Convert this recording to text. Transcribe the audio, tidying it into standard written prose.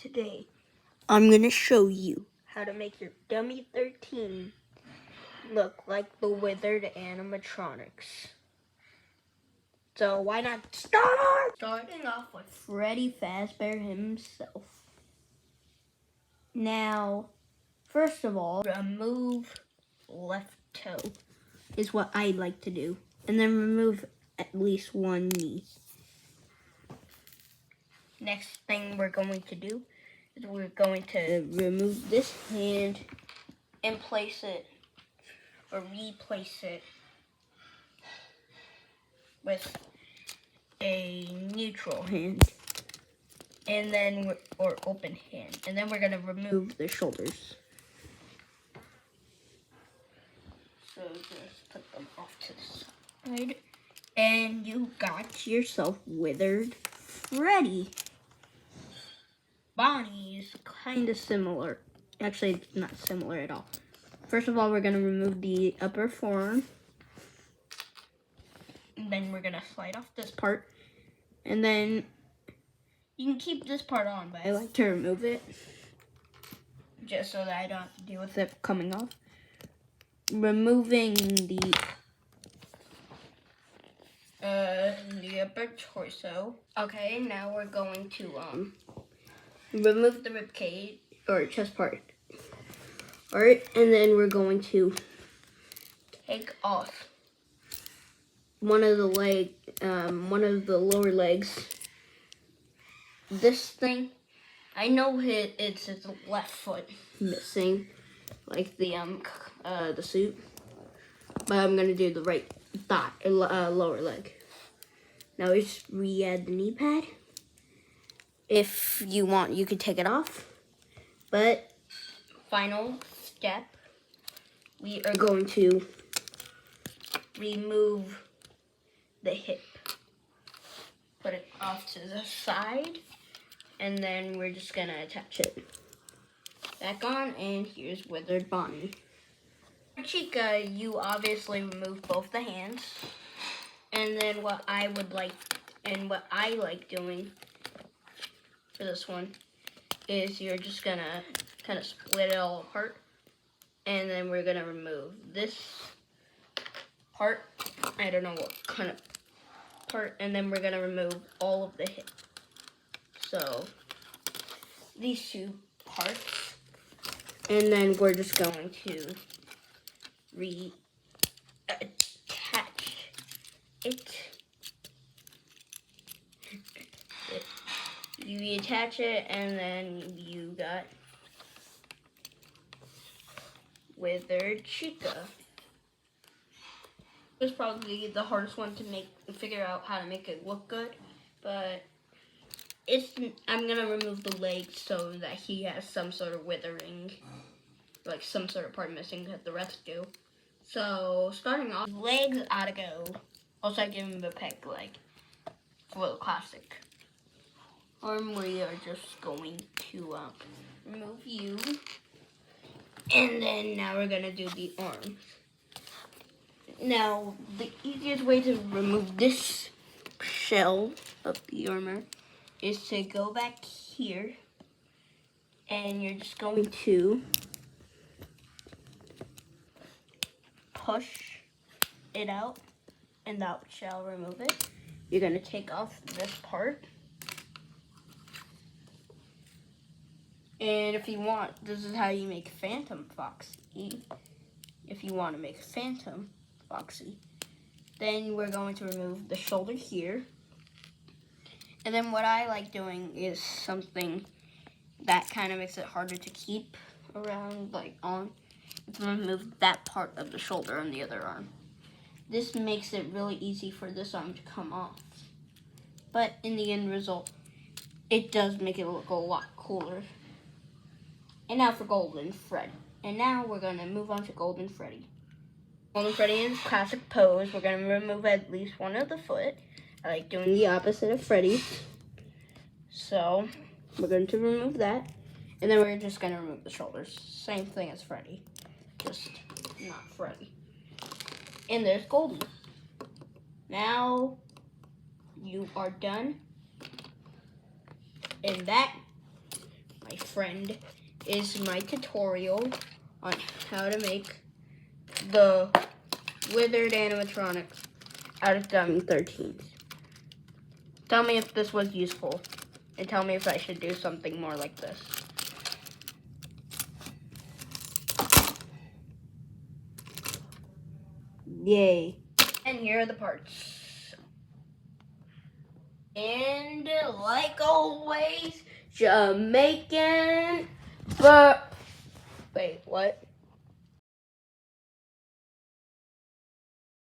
Today, I'm going to show you how to make your dummy 13 look like the withered animatronics. So why not start? Starting off with Freddy Fazbear himself. Now, first of all, remove left toe is what I like to do. And then remove at least one knee. Next thing we're going to do is we're going to remove this hand and place it or replace it with a neutral hand and then or open hand, and then we're going to remove the shoulders. So just put them off to the side, and you got yourself withered Freddy. Bonnie is kind of similar. Actually, it's not similar at all. First of all, we're going to remove the upper forearm. And then we're going to slide off this part. And then you can keep this part on, but I like to remove it just so that I don't have to deal with it coming off. Removing the upper torso. Okay, now we're going to remove the rib cage or chest part. Alright, and then we're going to take off one of the lower legs. This thing, I know it's his left foot missing, like the suit, but I'm gonna do the right thigh, lower leg. Now we just re-add the knee pad. If you want, you can take it off, but final step, we are going to remove the hip, put it off to the side, and then we're just gonna attach it back on, and here's withered Bonnie. Chica, you obviously remove both the hands, and then what I like doing for this one is you're just gonna kind of split it all apart, and then we're gonna remove this part, I don't know what kind of part, and then we're gonna remove all of the hip. So these two parts, and then we're just going to reattach it. You reattach it, and then you got withered Chica. It's probably the hardest one to figure out how to make it look good, but I'm gonna remove the legs so that he has some sort of withering, like some sort of part missing that the rest do. So starting off, legs oughta go. Also, I give him a peg leg for the classic. Arm, we are just going to remove you, and then now we're gonna do the arms. Now, the easiest way to remove this shell of the armor is to go back here, and you're just going to push it out, and that shall remove it. You're going to take off this part. And if you want, this is how you make Phantom Foxy. If you want to make Phantom Foxy, then we're going to remove the shoulder here. And then what I like doing is something that kind of makes it harder to keep around, like on. It's going to remove that part of the shoulder on the other arm. This makes it really easy for this arm to come off. But in the end result, it does make it look a lot cooler. And now for Golden Freddy. And now we're going to move on to Golden Freddy. Golden Freddy in his classic pose. We're going to remove at least one of the foot. I like doing the opposite of Freddy's. So we're going to remove that. And then we're just going to remove the shoulders. Same thing as Freddy. Just not Freddy. And there's Golden. Now you are done. And that friend is my tutorial on how to make the withered animatronics out of dummy 13s. Tell me if this was useful, and tell me if I should do something more like this. Yay. And here are the parts. And like always, Jamaican, but wait, what?